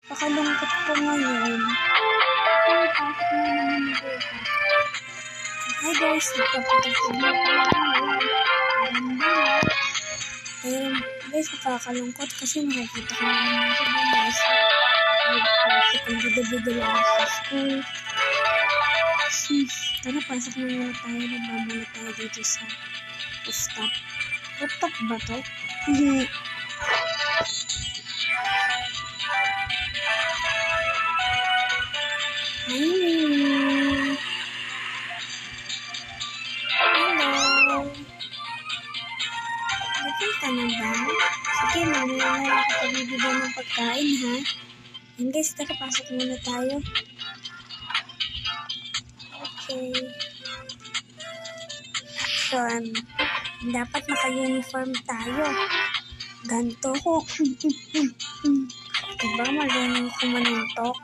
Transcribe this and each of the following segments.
Pakalungkot ko ngayon. Pasok na naman bukas. Hi guys, nagpapatagpag na pala ngayon. Guys, nakakalungkot kasi nakikita ko naman sa bukas. Nagpapasok kong bida-bida lang sa school. Tara, pasok na muna tayo. Nababala tayo dito sa rooftop. Rooftop ba to? Hindi. Hello. Dating ka na ba? Sige, mamaya na lang kita bibigyan ng pagkain, ha? And guys, tara, pasok muna tayo. Okay. So, dapat naka-uniform tayo. Ganto ko. Diba, marunong ko manuntok?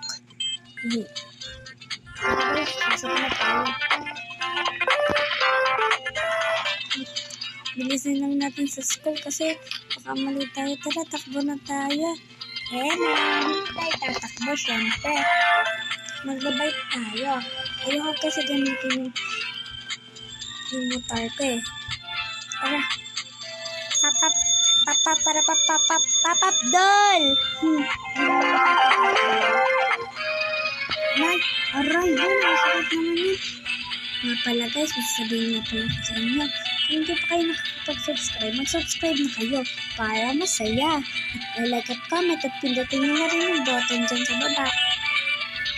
Okay, pasok na tayo. Bilisan lang natin sa school kasi baka mali tayo. Tara, takbo na tayo. Tayo tatakbo, syempre. Magbabike tayo. Ayoko kasi gamitin yung motor ko eh. Tara. Papap, doll! Ay, aray, doon. Masakit naman yun. Nga pala guys, masasabihin nga pala ko sa inyo. Kung hindi pa kayo nakakapag-subscribe, mag-subscribe na kayo para masaya. At like at comment at pindutin nyo na rin yung button dyan sa baba.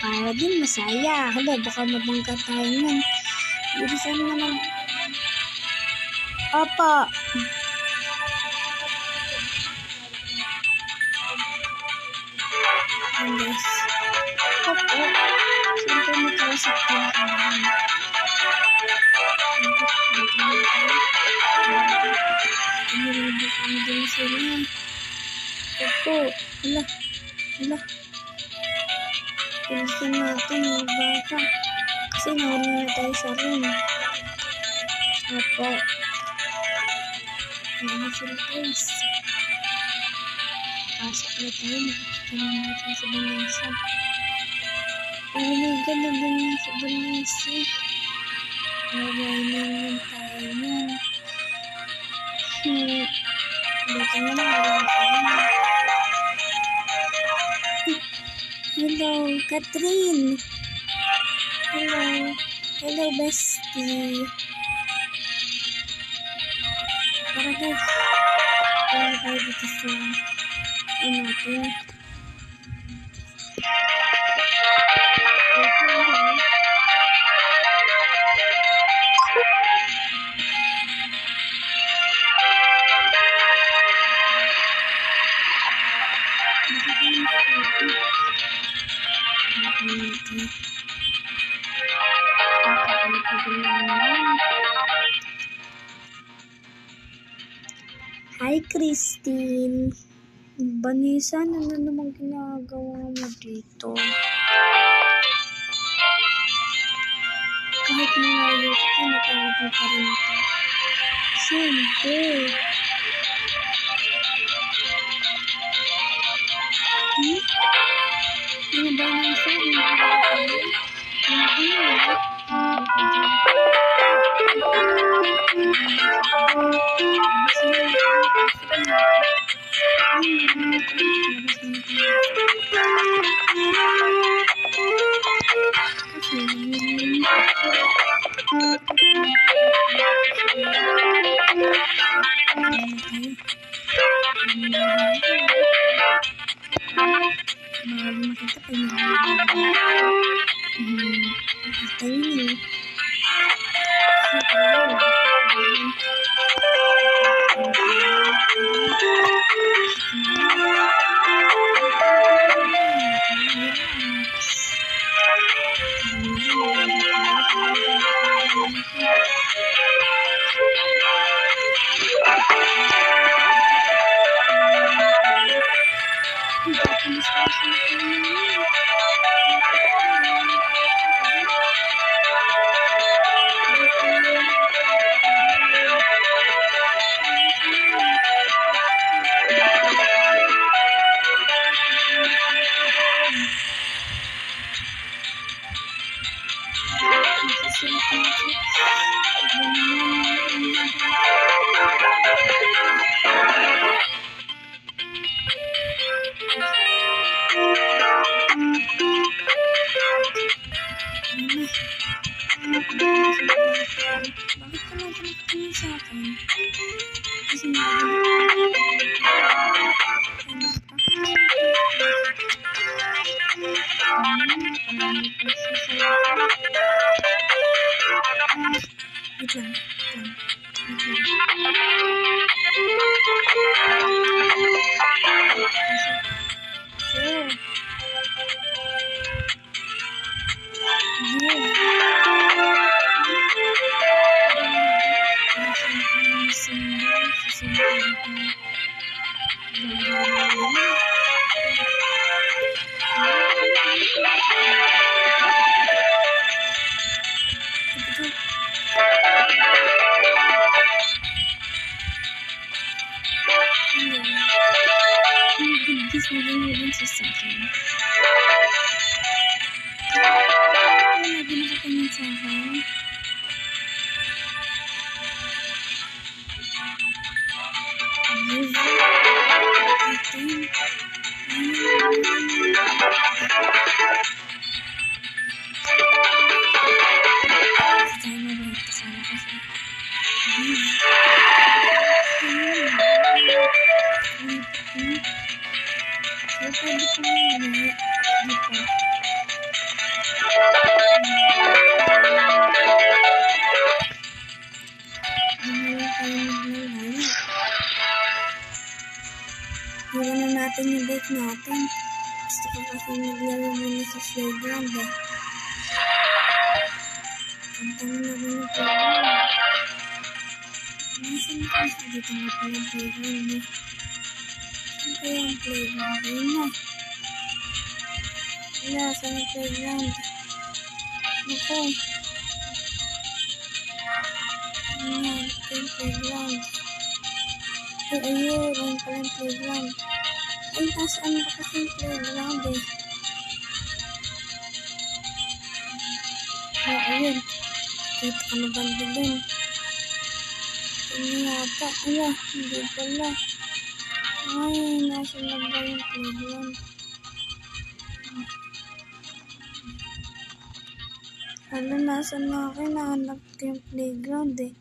Para din masaya. Hala, baka mabangga tayo nun. Bilisan naman. Opo. Guys. Opo. Siyempre magkausap tayo naman. Nilibig ang din sila. Opo. Hala. Bilisan natin yung bata. Kasi nahuli na tayo sa room. Opo. Ano sila guys? Pasok na tayo. Nakikita na natin sa Vanessa. Oh my God, nandun na sa Vanessa. Naway naman tayo yan. Dito na lang. Hello, Catherine. Hello, bestie. Tara guys. Tara tayo dito sa natin. Hi, Christine. Vanessa, ano na naman ginagawa mo dito? Kahit malayo ka, natawag mo pa rin ito. Siyempre. Ano ba naman sa'yo? Bakit ka lang tumatingin sa akin? Kasi wait lang. Sir. Maging sa akin. Lagi nakatingin sa akin. Iwan na natin yung bike natin. Gusto ko kasi naglaro muna sa playground eh. Kantang na rin yung playground. Nasaan ka sa dito nga pala yung playground eh. Saan kaya yung playground? Ayun na. Wala, saan yung playground? Naku. Ayun na, yung playground. Ay, ayun, ayun pala yung playground. Ay, nasaan ba kasi yung playground eh? Ay, ayun. Kita ka na banda dun. Ano yata? Ala, hindi pala. Ay, nasaan na ba yung playground? Ano, nasaan na ako? Nahanap ko yung playground eh.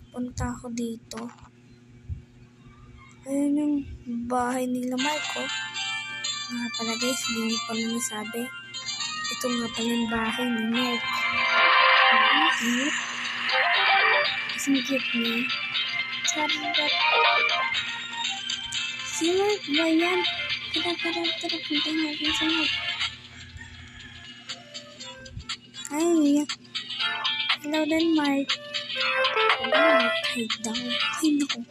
Punta ako dito. Ayun yung bahay nila Marco. Nga pala guys, hindi pa na nasabi. Ito nga pala yung bahay ni Mark. Ang cute. Kasing cute niya. Charot. Si Mark ba yan? Tara, puntayin natin si Mark. Ay, hello din Mark. Ay daw. Ay naku.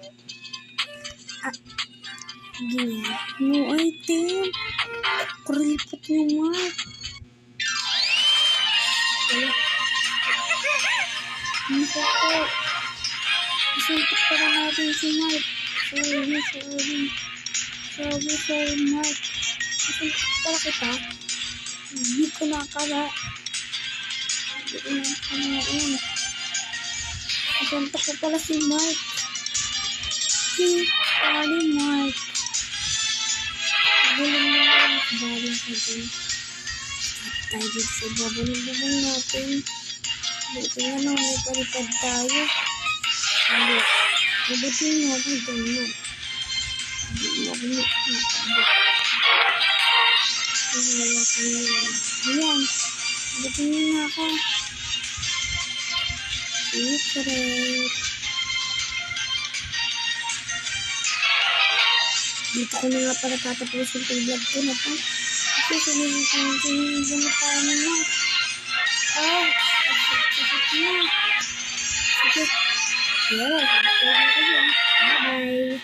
No item. Kuripot yung Mark. Nasa ko. Isuntok pa lang natin si Mark. Sorry Mark. Isuntok pala kita. Hindi ko nakakala. Isuntok ko pala si Mark. Sorry Mark. Babulong ka dun. Tayo dito sa babulong natin. Buti nga na may palipad tayo. Hindi. Mabuti nga ako dun. Hindi mo ako nakabot. Wala ko yun. Ayan. Mabuti nga ako. Secret. Dito ko na nga para tatapusin itong vlog ko na to. Kasi sinigin na tayo na. Oh, sakit na. Sige. Yeah, bye-bye.